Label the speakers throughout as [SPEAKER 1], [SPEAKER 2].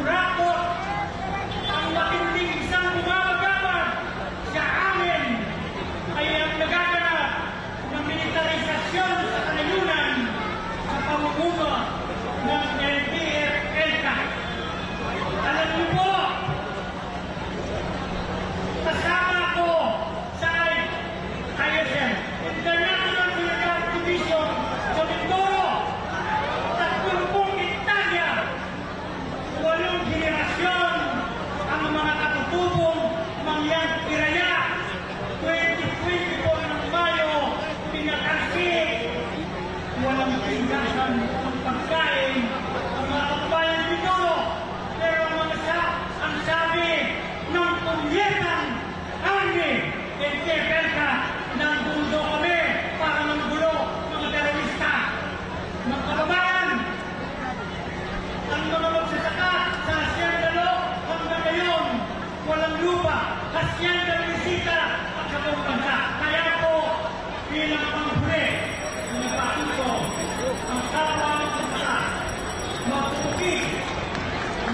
[SPEAKER 1] kurakot, ang matinding isang bumabagabag sa amin ay ang nagaganap ng militarisasyon sa kanayunan sa pamumuno ng LTF-ELCA. Alam niyo po, kasama ko sa ISM, International Military Division sa Mindoro, 30 hektarya, 8 henerasyon ang mga katutubong mangyang Iraya. 2024 ng Mayo, pinakarsik, walang tindahan ng pagkain ang mga kababayan ng Mindoro. Pero ang sabi ng punyetang army, LTF-ELCA, nandun kami para manggulo mga terorista. Mga kababayan, ang mga magsasaka sa Hacienda hanggang ngayon, walang lupa, Hacienda Visita at sa buong bansa. Kaya po, bilang panghuli, nagpatuto ang kapwa magsasaka, magpupukig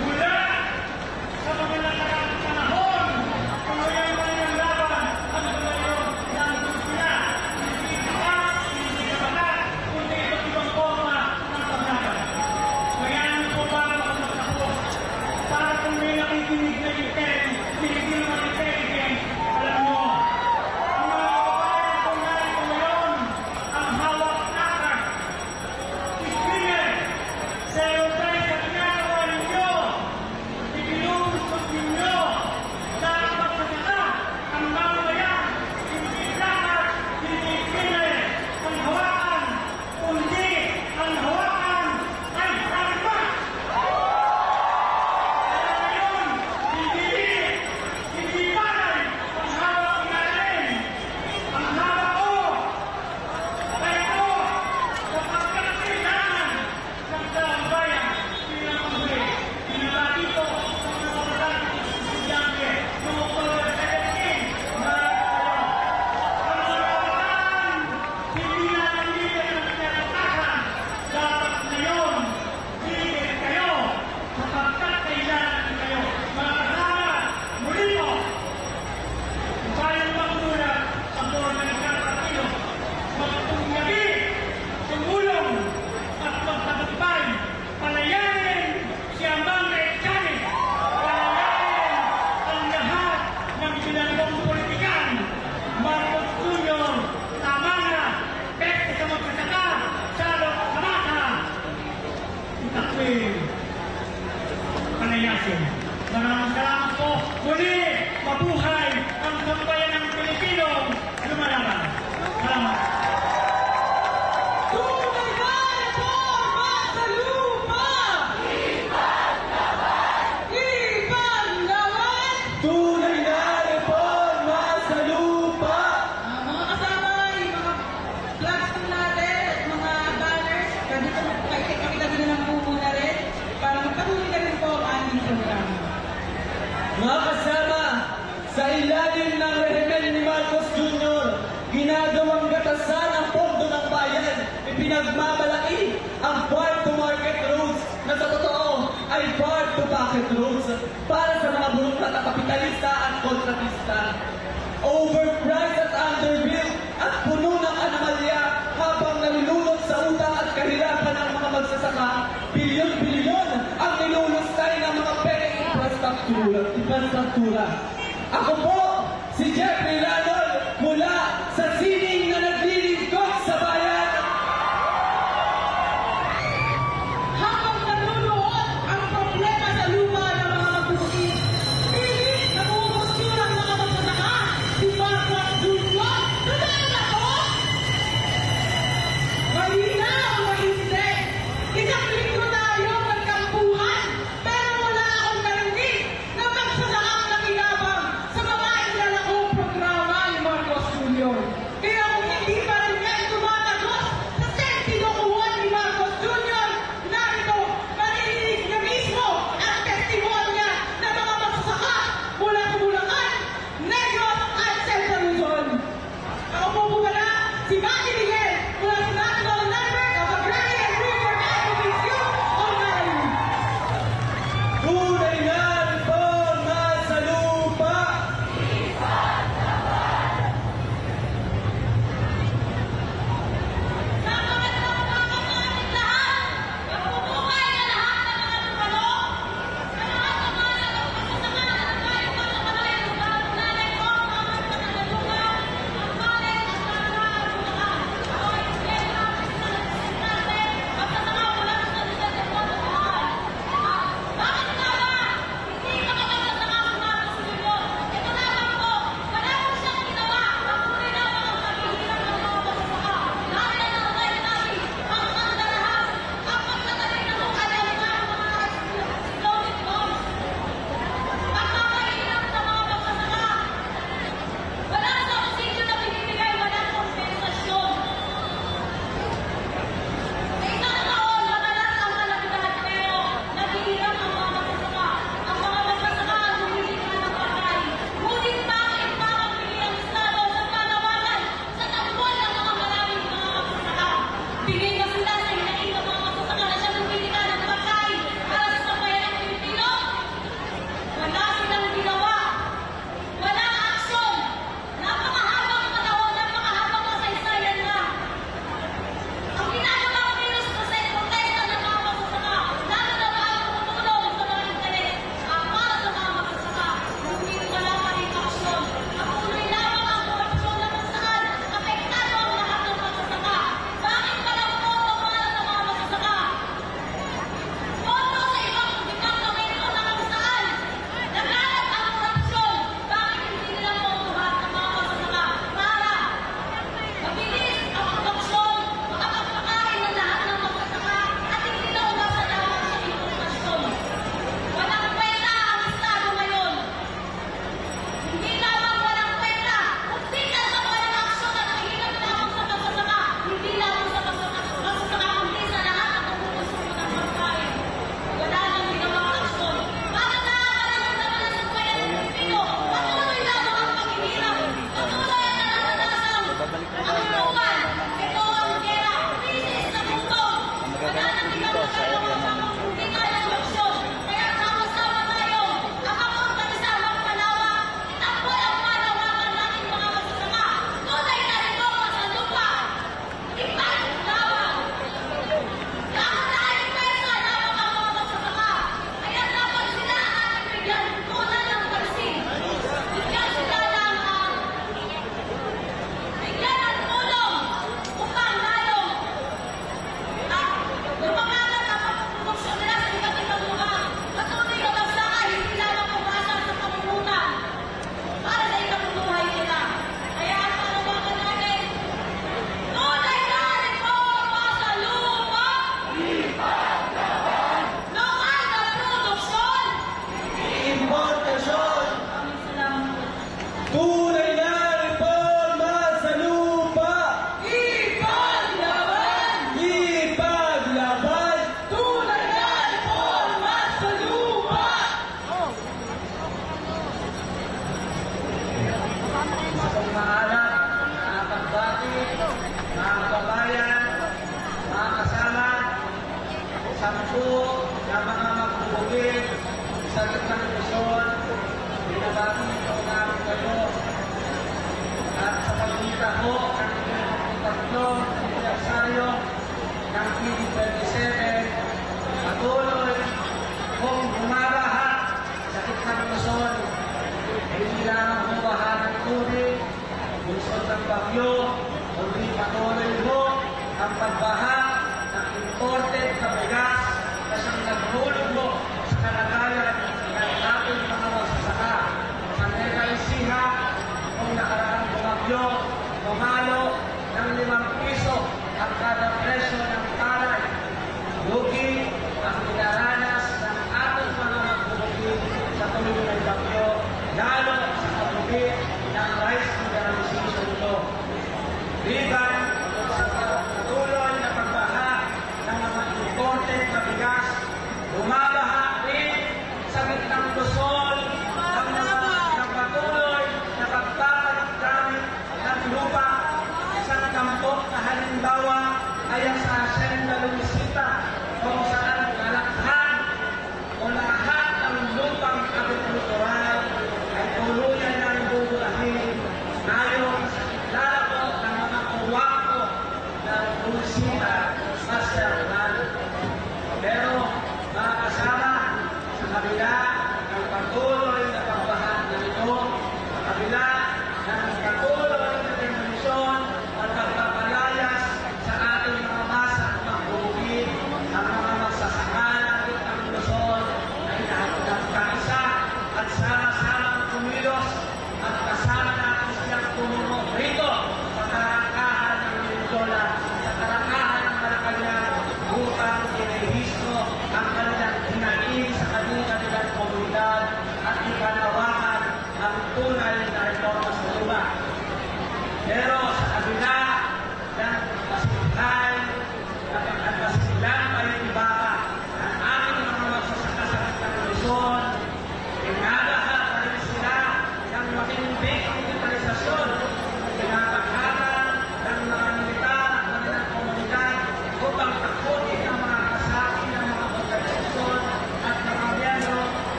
[SPEAKER 1] mula sa mga nakaraang panahon, kung ngayon man yung laban, hanggang ngayon, nandun sila. Hindi tapat, hindi kapatat, kundi iba't ibang forma ng paglaban. Kaya ano po ba mga magkakapos? Para kung may nakikinig na intelligence, alam mo, ang mga kababayan kung narito ngayon, ang hawak akad, ispinel, zero tayo sa ginagawa ninyo, ibinuusot ninyo sa pagsasaka, ang mamamayan, hindi lahat, hindi pinel, ang hawakan, kundi ang hawakan ay armas. Kaya ngayon, hindi parang ang hawak natin, ang hawak ko, kaya ko, kapag kailangan ng taong bayan, bilang panghuli, binabati ko sa mga kabataan, estudyante, mga college educated, mga ang mga kabataan, hindi na nandito ng pinatatakan, dapat ngayon, tigil kayo, kapag kailangan kayo. Mga kasama, muli po, bayang magmulat ang organisang partido, magtungyagi, tumulong at magtagumpay, palayanin si Amang Echani, palayanin ang lahat ng binanggong politikan. Marcos Jr., tama na, peste sa magsasaka, salot sa mata. Itakwil, palayasin. Maraming salamat po. Muli, mabuhay ang sambayan ng Pilipino lumalaban. Salamat.
[SPEAKER 2] Tunay na reforma sa lupa! Ipaglaban!
[SPEAKER 3] Tunay na reforma sa lupa!
[SPEAKER 2] Mga kasama, yung mga flags po natin at mga banners, pwede ko pakita din ng bumo na rin para magpatuloy na rin po ang ating programa.
[SPEAKER 3] Mga kasama, sa ilalim ng rehimen ni Marcos Jr., ginagawang gatasan ang pondo ng bayan, ipinagmamalaki ang farm-to-market roads na sa totoo ay farm-to-pocket roads para sa mga burokrat at kapitalista at kontratista. Overpriced at underbuilt at puno ng anomalya habang nalulunod sa utang at kahirapan ng mga magsasaka, bilyon-bilyon ang nilulustay ng mga pereng infrastruktura. Ako po, si Jeffrey Ranol mula sa sining na naglilingkod sa bayan.
[SPEAKER 2] Habang nanunood ang problema sa lupa ng mga magbubukid, pilit na bumubusyon ang mga magsasaka, si Marcos Jr. Totoo na to? Mahina o mahindi? Isang linggo tayo nagkampuhan, pero wala akong narinig na magsasaka ang nakinabang sa mga ilalakong programa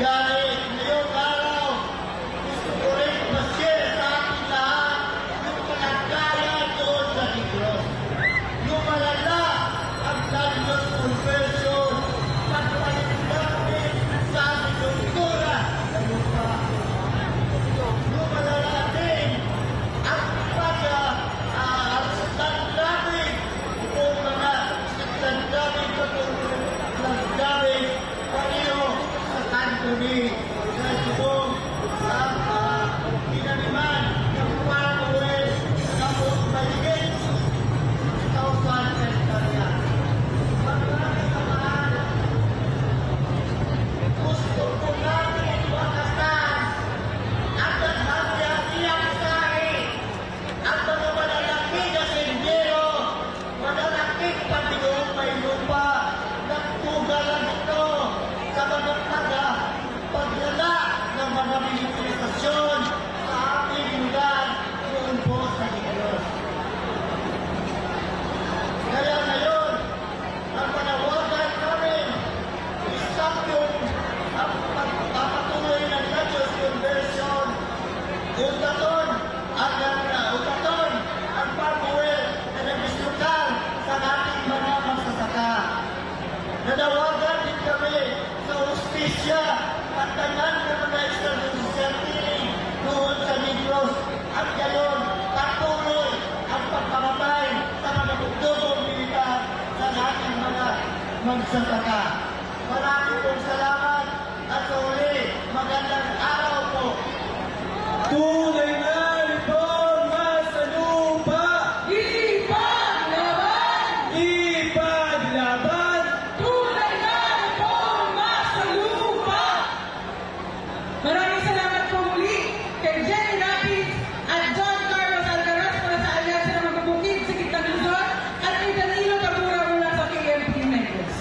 [SPEAKER 4] dahil ngayong araw, gusto ko rin ma-share sa ating lahat yung panagkayan doon sa Negros. Yung malala ang Negros conversion, pagpalit namin sa ating kultura sa lupa. Yung malala din ang pag-standarding kung mga standarding standarding pareho sa kanto ni Nasibong ang pinaniman ng Paraguay na po maligid 1,000 hektarya. Maraming kamaan, gusto ko natin wakasan ang naghahiyang sahi ang mga malalaki na sendero, malalaking patigong may lupa, nagtugalan ito sa mga paglala ng mga militarisasyon sa ating lugar noon po sa Negros. Kaya ngayon, ang panawagan namin, isang yung ang pagpapatuloy ng Negros conversion, utaton ang pag-uwi na nag-istrukal sa ating mga magsasaka. Nanawagan din kami sa hustisya at tanan ng mga extrajudicial doon sa Negros at gayon patuloy ang pagpamatay sa mga bugdogong militar sa ating mga magsasaka. Maraming pong salamat at sa uli, magandang araw po.
[SPEAKER 3] Tunay na reforma sa lupa!
[SPEAKER 2] Ipaglaban!
[SPEAKER 3] Ipaglaban!
[SPEAKER 2] Tunay na reforma sa lupa! Maraming salamat po muli kay Jenny Rapids at John Carlos Alcaraz para sa alyansa ng magbubukid sa Kitang Luzon at kay Danilo Tabura mula sa KMP Negros.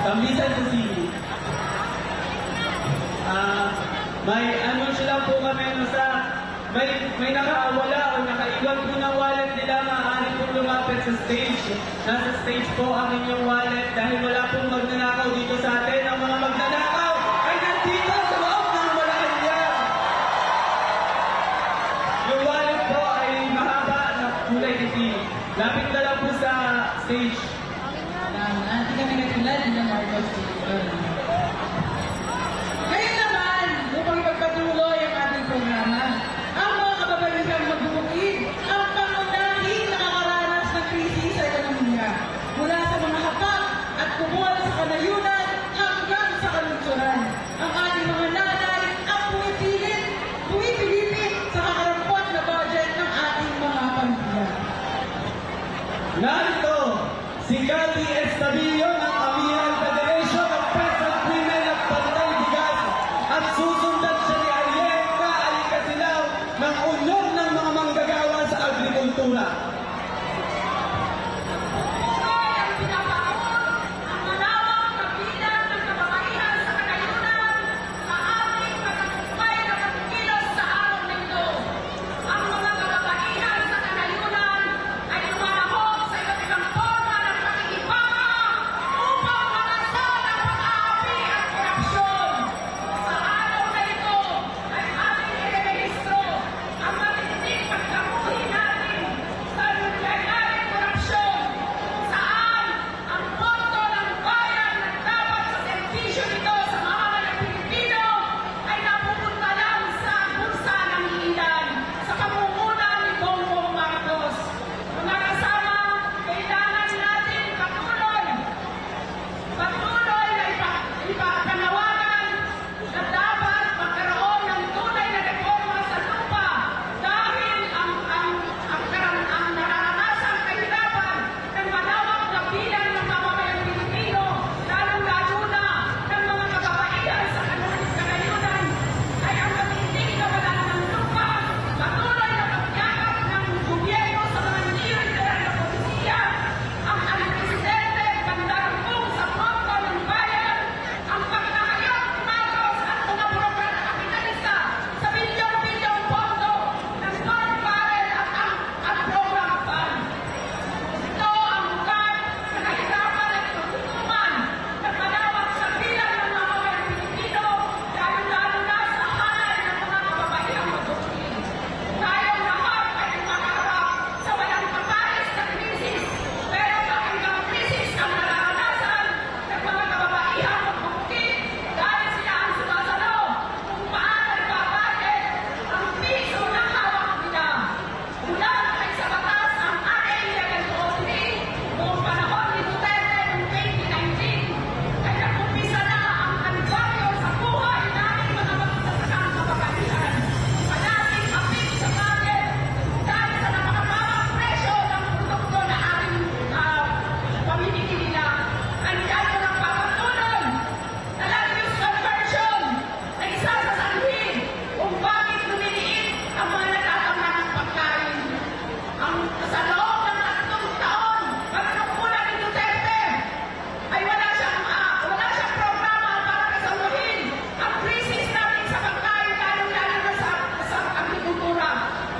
[SPEAKER 3] Kambisan sa City. May anunsyo lang po kami may nakawala o nakaiwan po ng wallet nila, maaari pong lumapit sa stage. Nasa stage po ang inyong wallet dahil wala pong magnanakaw dito sa atin. Ang mga magnanakaw ay nandito sa loob ng Malacanang. Yung wallet po ay mahaba na kulay itim. Lapit na lang po sa stage.
[SPEAKER 2] Hindi kami nagtulad ng Marcos Jr. Ngayon naman, upang ipagpatuloy ang ating programa, ang mga kababalisang magbubukid ang pangunahing nakakaranas ng krisis sa ekonomiya mula sa mga hapak at kumuha sa kanayunan hanggang sa kalunsuran. Ang ating mga nanay ang pumipilitin sa kakarampot na budget ng ating mga pamilya.
[SPEAKER 3] Narito, si Cathy Estabillo ng Amihan Federation of Peasant Women at Pantay Bigas at susundan siya ni Ariel na Alicasilaw ng Union ng mga manggagawa sa agrikultura.
[SPEAKER 5] Ang pinapaon ang malawak na bilang ng kababaihan sa kanayunan sa ating pagtagumpay na pagkilos sa araw na ito. Ang mga kababaihan sa kanayunan ay tumalahok sa iba't ibang forma ng pakikibaka upang manasan ang pag-aapi at korupsyon. Sa araw na ito ay ating irerehistro ang matinding pagkamuhi natin sa nangyayari korupsyon kung saan ang pondo ng bayan na dapat sa servisyo nito sa mamamayang Pilipino ay napupunta lang sa bulsa ng ilan sa pamumuno ni Bongbong Marcos. Mga kasama, kailangan natin patuloy na ipapanawagan na dapat magkaroon ng tunay na reforma sa lupa dahil ang nararanasang kahirapan ng malawak na bilang ng mamamayang Pilipino, lalong-lalo na ng mga kababaihan sa kanayunan, ay ang matinding kawalan ng lupa, patuloy na pagyakap ng gobyerno sa mga military na polisiya, ang presidente pandarambong sa pondo ng bayan, ang pagkakayot ni Marcos at mga programa kapitalista sa bilyon-bilyong pondo ng gold barrel at program fund. Ito ang lugar sa kahirapan at pagtutuman ng malawak sa bilang ng mga mamamayang Pilipino, lalo-lalo na sa hanay ng mga kababaihang magbukid. Tayong lahat ay makaharap sa walang kapares na krisis, pero kakaibang krisis ang nararanasan ng mga kababaihang magbukid dahil sila ang sumasalo kung paano ibabayad ang piso na hawak nila. Mula na kay sa batas ang RA 1103 noong panahon ni Duterte noong 2019 ay nakumpisa na ang kalbaryo sa buhay namin mga magsasakang kababaihan. Panating apit sa market dahil sa napakababang presyo ng produkto na aming pamiliki nila. Andyan ko ng papatuloy na land use conversion na isa sa sanhi kung bakit lumiliit ang mga natatamnan ng pagkain. Sa loob ng 3 taon, pagkakulan ni Duterte, ay wala siyang programa para kasaluhin ang krisis natin sa pagkain, lalo-lalo na sa agrikultura.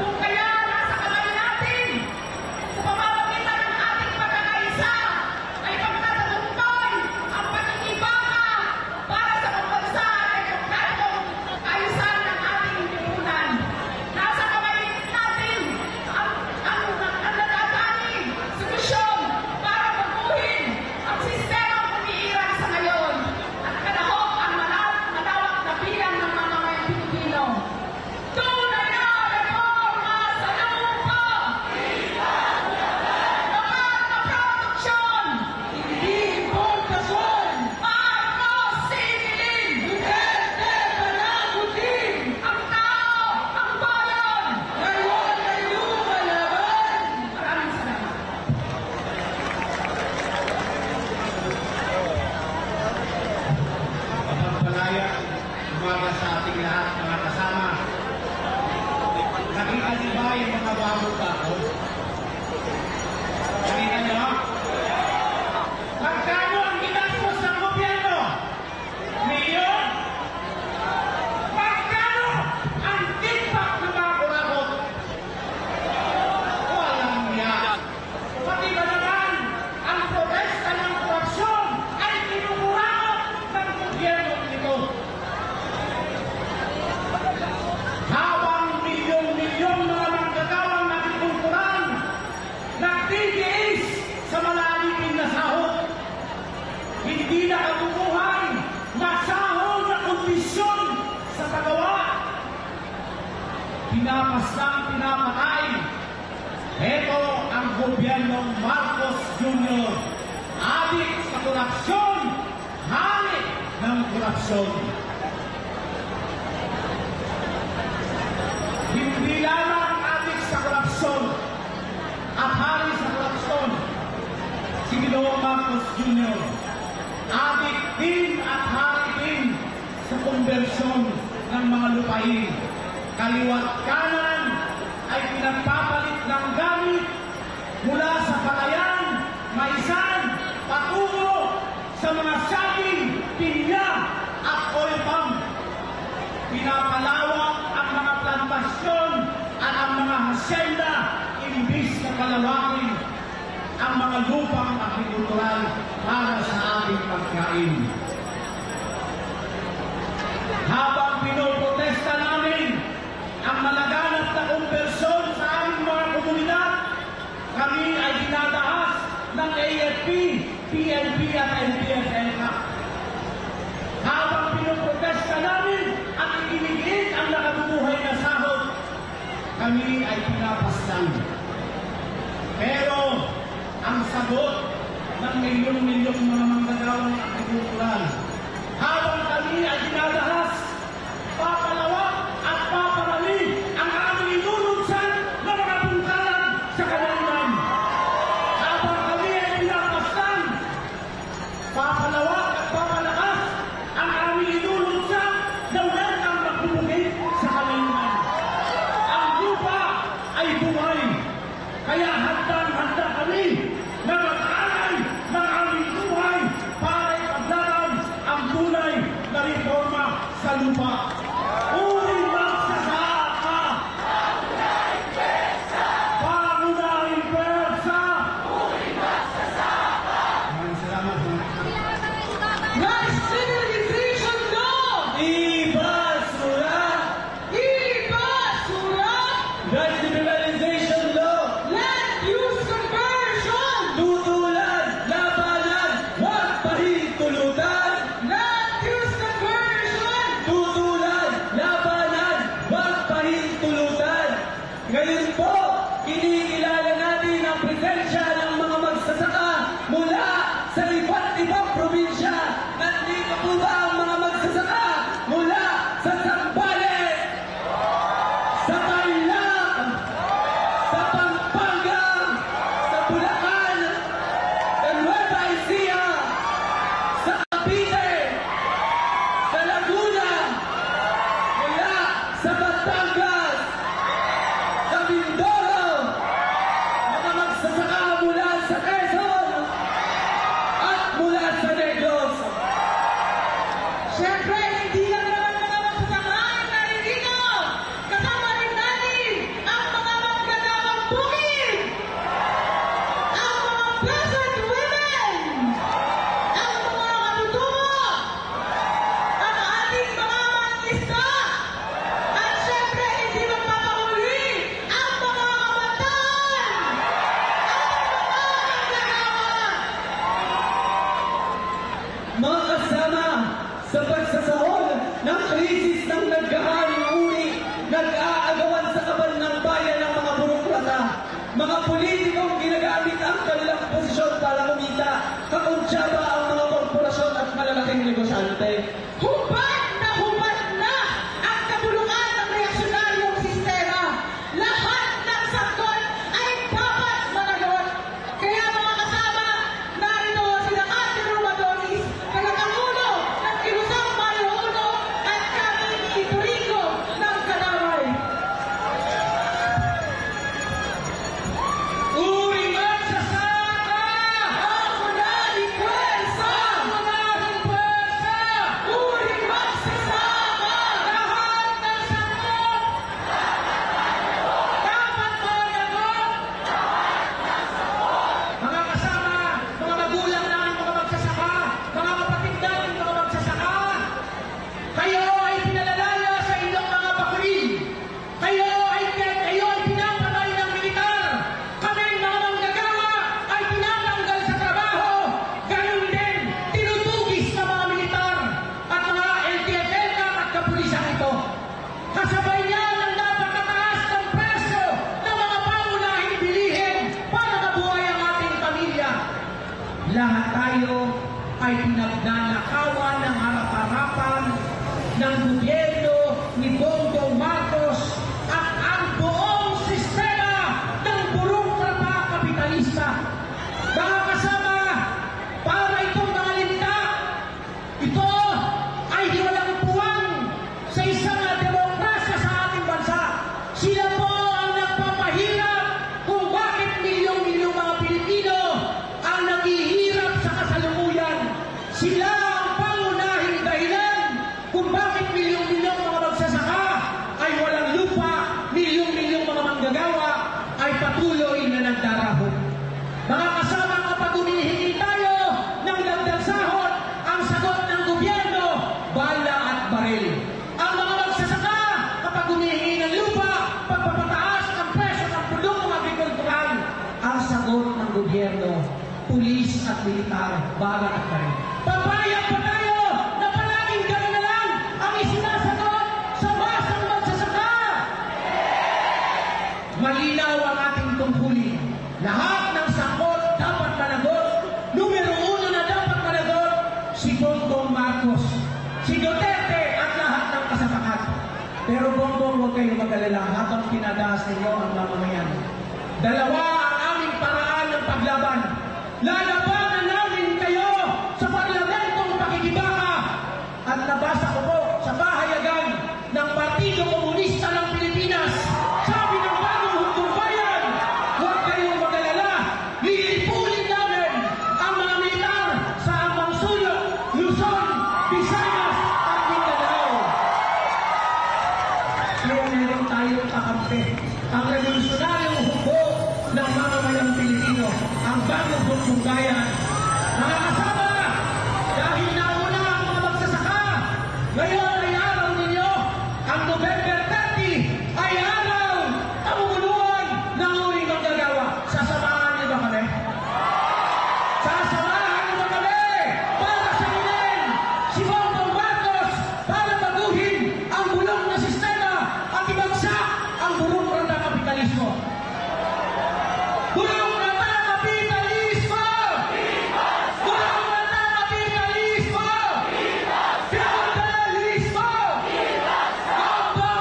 [SPEAKER 5] Kung kaya nasa kamay natin, sa pamamagitan ng ating pagkakaisa, ay pagtatagumpay ang pakikibaka para sa pambansa at demokratikong kaayusan ng ating lipunan. Nasa kamay natin ang natatanging solusyon para baguhin ang sistemang umiiral sa ngayon at kalahok ang malawak na bilang ng mga mamamayang Pilipino. Tunay na reforma sa lupa! Lokal na produksyon!
[SPEAKER 2] Hindi importasyon!
[SPEAKER 5] Marcos Singilin!
[SPEAKER 2] Duterte panagutin!
[SPEAKER 5] Ang tao, ang bayan!
[SPEAKER 2] Ngayon ay lumalaban!
[SPEAKER 5] Maraming salamat.
[SPEAKER 1] Mapagpalaya, umaga sa ating lahat mga kasama. Nakita niyo ba yung mga bago tao? Nakita niyo? Magkano ang ginastos ng gobyerno? pinapatay. Ito ang gobyernong Marcos Jr. Adik sa korupsyon, hari ng korupsyon. Hindi lamang adik sa korupsyon at hari sa korupsyon si Ginoong Marcos Jr. Adik din at hari din sa konbersyon ng mga lupain. Kaliwat kanan ay pinagpapalit ng gamit mula sa palayan, maisan, patungo sa mga saging, pinya at oil palm. Pinapalawak ang mga plantasyon at ang mga hasyenda imbis na palawakin ang mga lupang agrikultural para sa ating pagkain. Habang pinoprotesta namin ang malaganap na konbersyon sa aming mga komunidad, kami ay dinadahas ng AFP, PNP at NPF-ELCA. Habang pinoprotesta namin at ikinigit ang nakabubuhay na sahod, kami ay pinapaslang. Pero ang sagot ng milyong-milyong mga manggagawang agrikultural, habang kami ay dinadahas, papalawak at paparami ang aming inulunsan na mga bungkalan sa kanayunan. Habang kami ay pinapaslang, papalawak at papalakas ang aming inulunsan na wala nang magbubugit sa kanayunan. Ang lupa ay buhay, kaya handang-handa kami na mag-alay ng aming buhay para ipaglaban ang tunay na reforma sa lupa. Uling magsasaka! Pangunahing pwersa! Maraming salamat.
[SPEAKER 2] Rice Civilization Law!
[SPEAKER 3] Ibasura!
[SPEAKER 2] Ibasura!
[SPEAKER 3] Rice Liberalization Law!
[SPEAKER 2] Land Use Conversion!
[SPEAKER 3] Tutulan! Labanan! Huwag pahintulutan!
[SPEAKER 2] Land Use Conversion!
[SPEAKER 3] Tutulan! Labanan! Huwag pahintulutan! Ngayon po, kinikilala natin ang presensya ng mga magsasaka mula sa iba't ibang probinsya. Nandito po ba ang mga magsasaka mula sa Zambales, sa Tarlac, sa Pampanga, sa Bulacan, sa Nueva Ecija, sa Cavite, sa Laguna, mula sa Batangas, sa Mindoro, mga magsasaka mula sa Quezon, at mula sa Negros.
[SPEAKER 2] Siyempre, hindi lang naman mga magsasaka ang naririto. Kasama rin natin ang mga manggagawang bukid, ang mga peasant women, ang mga katutubo, ang ating mga mangisda, at siyempre, hindi magpapahuli ang mga kabataan, ang mga manggagawa.
[SPEAKER 3] Mga kasama, sa pagsasahol ng krisis ng nagkakaring uri, nag-aagawan sa kabal ng bayan ng mga burokrata, mga politikong ginagamit ang kanilang posisyon para kumita, kakuntsaba ang mga korporasyon at malalaking negosyante.
[SPEAKER 2] Hubad na ang kabulukan ng reaksyonaryong sistema. Lahat ng sagot ay dapat managot. Kaya mga kasama, narito sila Ate Romadonis, tagapangulo ng Kilusang Marihono at kami ni Turico
[SPEAKER 1] gobyerno ni Bongbong Marcos at ang buong sistema ng burokrata kapitalista. Mga kasama, para itong mga linta, ito ay di walang puwang sa isang demokrasya sa ating bansa. Sila po ang nagpapahirap kung bakit milyong-milyong mga Pilipino ang naghihirap sa kasalukuyan. Sila ang pangunahing dahilan kung bakit milyong-milyong mga magsasaka ay walang lupa, milyong-milyong mga manggagawa ay patuloy na nagdaraho. Mga kasama, kapag humihingi tayo ng dagdag sahod, ang sagot ng gobyerno, bala at baril. Ang mga magsasaka, kapag humihingi ng lupa, pagpapataas ang presyo ng produktong agrikultural, ang sagot ng gobyerno, pulis at militar, bala at baril. Papayag pa tayo na palaging gano'n na lang ang isinasagot sa masang magsasaka. Malinaw ang ating tungkulin. Lahat ng sakot dapat managot. Numero 1 na dapat managot, si Bongbong Marcos, si Duterte at lahat ng kasapakat. Pero Bongbong, huwag kayong mag-alala habang pinadaas ninyo ang mamamayan. Dalawa ang aming paraan ng paglaban. Lalabanan namin kayo sa parlamentong pakikibaka. At nabasa ko po sa pahayagan ng Partido Komunista ng Pilipinas, sabi ng bagong hukom bayan, huwag kayong mag-alala, lilipulin namin ang mga militar sa Ambang Sulok, Luzon, Visayas at Mindanao. Kaya meron tayong kakampi, ang revolusyonaryong hukom ng mamamayang Pilipino, ang bagong hukom bayan. Mga kasama, dahil nauna ang mga magsasaka, ngayon ay araw ninyo, ang November 30 ay araw ang umunuan ng uling manggagawa. Sasamahan niyo ba kami? Sasamahan niyo ba kami para sagutin si Bongbong Marcos para baguhin ang bulong na sistema at ibagsak ang burokrata kapitalismo? Burokrata kapitalismo! Burokrata kapitalismo! Feudalismo! Bongbong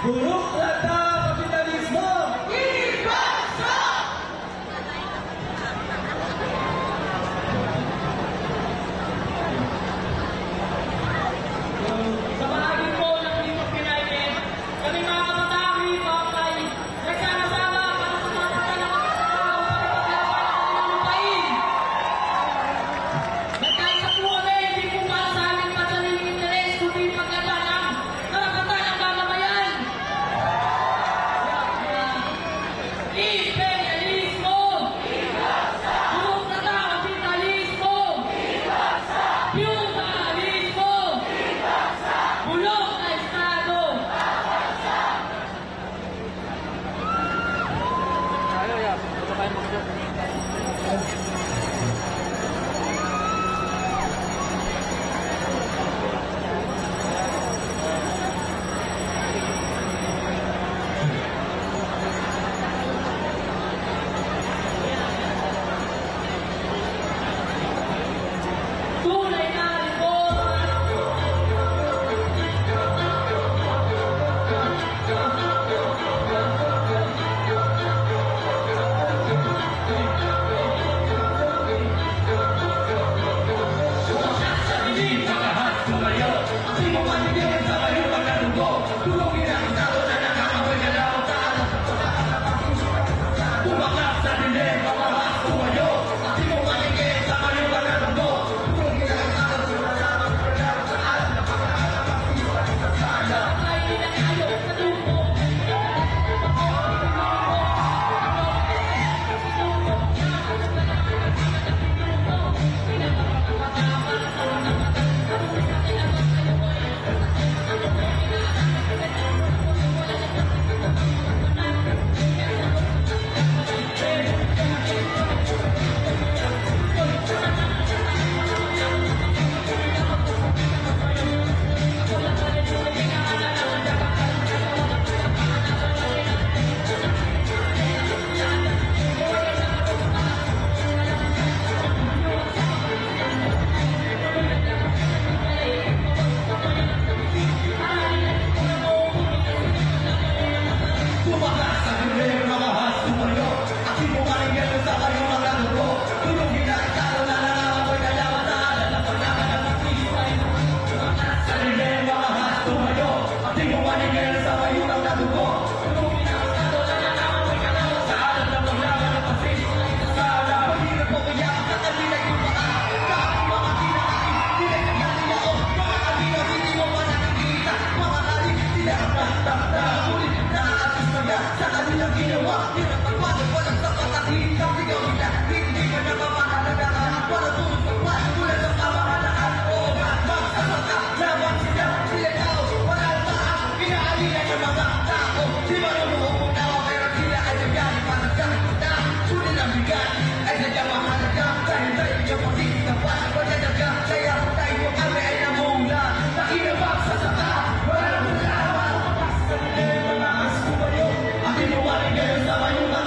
[SPEAKER 3] Buruk lata kapitalismo!
[SPEAKER 1] Sa bahagi po ng Team of United, kami mga kabataan hip-hop ay nagsama-sama para sa mga kailangan ng tao para paglaban ang kanilang lupain. Nagkaisa po kami, hindi po para sa aming pansariling interes, kundi paglaban ang karapatan ng mamamayan. Imperialismo! Bulok na tao, kapitalismo! Feudalismo! Bulok na Estado! Tunay na reforma!
[SPEAKER 3] Sa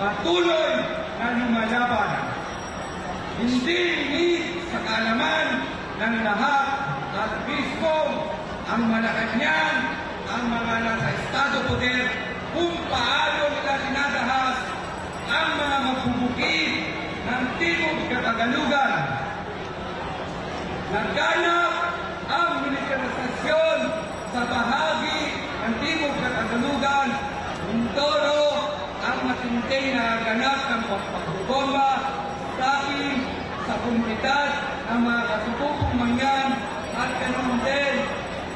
[SPEAKER 1] patuloy na lumalaban. Hindi init sa kaalaman ng lahat at mismo ang Malacanang, ang mga nasa estado poder, kung paano nila dinadahas ang mga magbubukid ng Timog Katagalugan. Nagganap ang militarisasyon sa bahagi ng Timog Katagalugan. Mindoro ang matinding na ganap ng pagbomba sa komunidad ng mga kasubukong mangyan at ganun din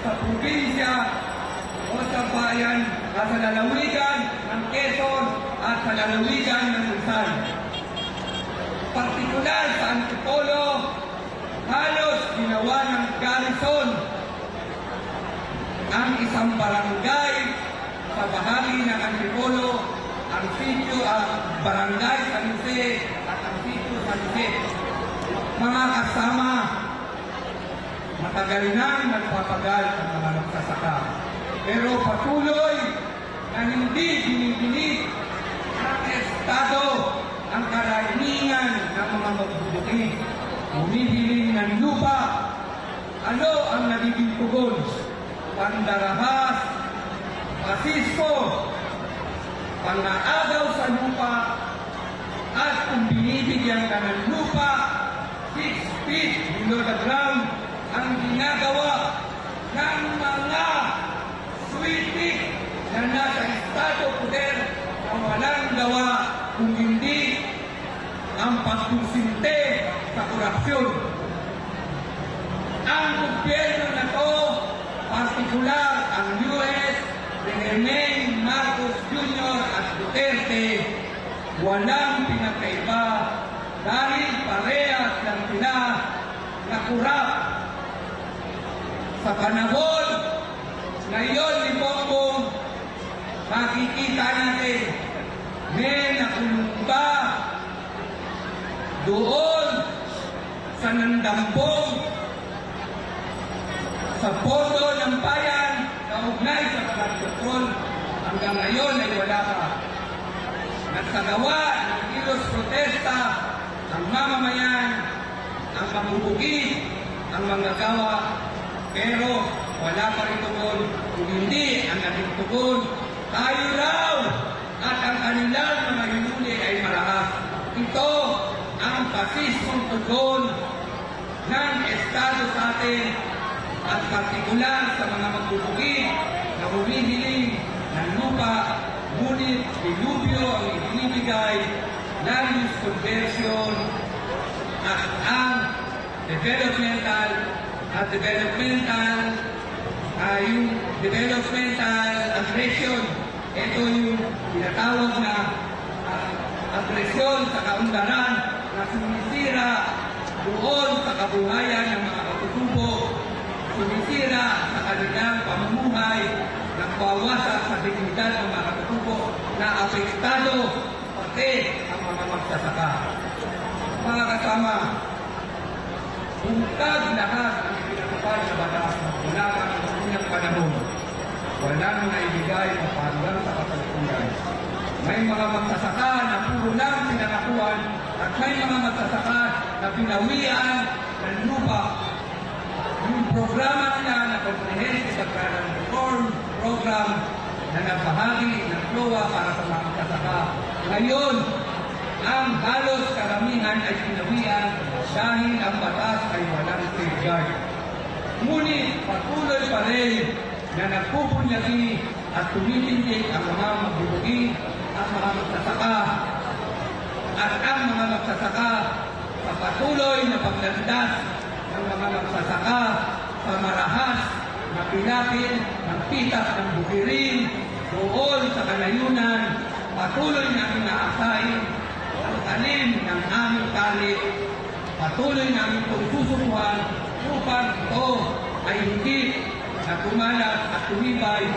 [SPEAKER 1] sa probinsya o sa bayan at sa lalawigan ng Quezon at sa lalawigan ng Rizal. Partikular sa Antipolo, halos ginawa ng garrison ang isang barangay sa bahagi ng Antipolo, ang sitio Barangay San Jose at ang sitio San Jose. Mga kasama, matagal nang nagpapagal ang mga magsasaka. Pero patuloy na hindi binibinig ng Estado ang karaniwan ng mga magbubukid. Humihiling ng lupa. Ano ang nagiging tugon? Pandarahas, pasispo, pang-aagaw sa lupa, at kung binibigyan ka ng lupa, 6 feet below the ground, ang ginagawa ng mga switik na nasa estado poder na walang gawa kung hindi ang pagkusinte sa korupsyon. Ang gobyerno na to, partikular ang US, Rene Marcos Jr. at Duterte, walang pinakaiba dahil parehas lang sila na kurap. Sa panahon ngayon ni Bongbong, makikita natin may nakulong ba doon sa nandambong sa pondo ng bayan na ugnay sa pagkakontrol. Hanggang ngayon ay wala pa. Nagsagawa ng kilos protesta ang mamamayan, ang pamubukid, ang manggagawa, pero wala pa rin tugon. Kung hindi ang naging tugon, tayo raw at ang kanilang mga hinuli ay marahas. Ito ang pasismong tugon ng Estado sa atin at partikular sa mga magbubukid na humihiling ng lupa, ngunit dilubyo ang ibinibigay ng use conversion at ang developmental aggression. Ito yung tinatawag na aggression sa kaunlaran na sumisira doon sa kabuhayan ng mga katutubo, sumisira sa kanilang pamumuhay, nagbawasak sa dignidad ng mga katutubo, na apektado pati ang mga magsasaka. Mga kasama, buntag lahat ang pinatupad sa batas mula pa ng unang panahon. Walang naibigay na panggang sa kasalukuyan. May mga magsasaka na puro lang pinakakuan at may mga magsasaka na pinawian ng lupa. Yung programa nila na Comprehensive Agrarian Reform Program na nagbahagi ng PLOA para sa mga magsasaka. Ngayon, ang halos karamihan ay pinawian dahil ang batas ay walang safeguard. Ngunit patuloy pa rin na nagpupunyagi at tumitindig ang mga magbubukid, ang mga magsasaka, at ang mga magsasaka sa patuloy na paglandas ng mga magsasaka sa marahas na pilapil ng pitas ng bukirin doon sa kalayunan. Patuloy namin naasahin ang talim ng aming kalit. Patuloy namin itong susukuhan upang ito ay hindi na kumalat at tumibay,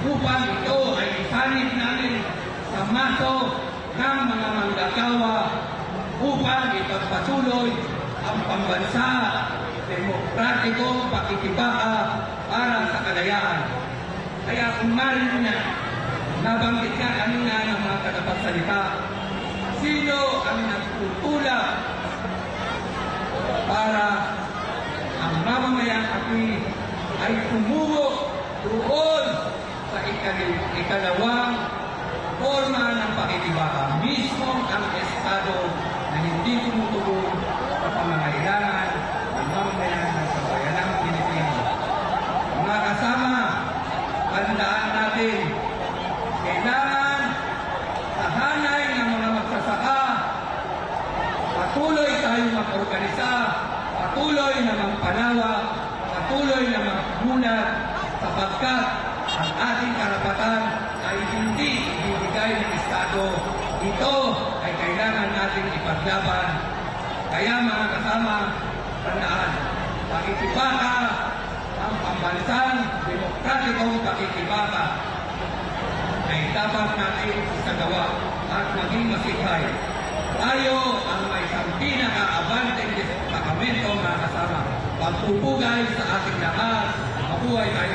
[SPEAKER 1] upang ito ay isanib namin sa maso ng mga manggagawa upang ipagpatuloy ang pambansa demokratikong pakikibaka para sa kalayaan. Kaya kung marinig niya, nabanggit ka kanina ng mga tagapagsalita,
[SPEAKER 6] sino ang nagtutulak para ang mamamayang apoy ay tumubo doon sa ikalawang forma ng pakikibaka. Mismo ang Estado na hindi tumutugon sa pangangailangan ng mamamayan ng sambayanang Pilipino. Mga kasama, tandaan natin, kailangan sa hanay ng mga magsasaka, patuloy tayong mag-organisa, patuloy na magpalawak, patuloy na magmulat, sapagkat ang ating karapatan ay hindi ibibigay ng Estado. Ito ay kailangan natin ipaglaban. Kaya mga kasama, tandaan, pakikibaka, ang pambansang demokratikong pakikibaka ay dapat natin isagawa at maging masikhay. Tayo ang may isang pinaka-abanteng departamento mga kasama. Pagpupugay sa ating lahat, mabuhay tayo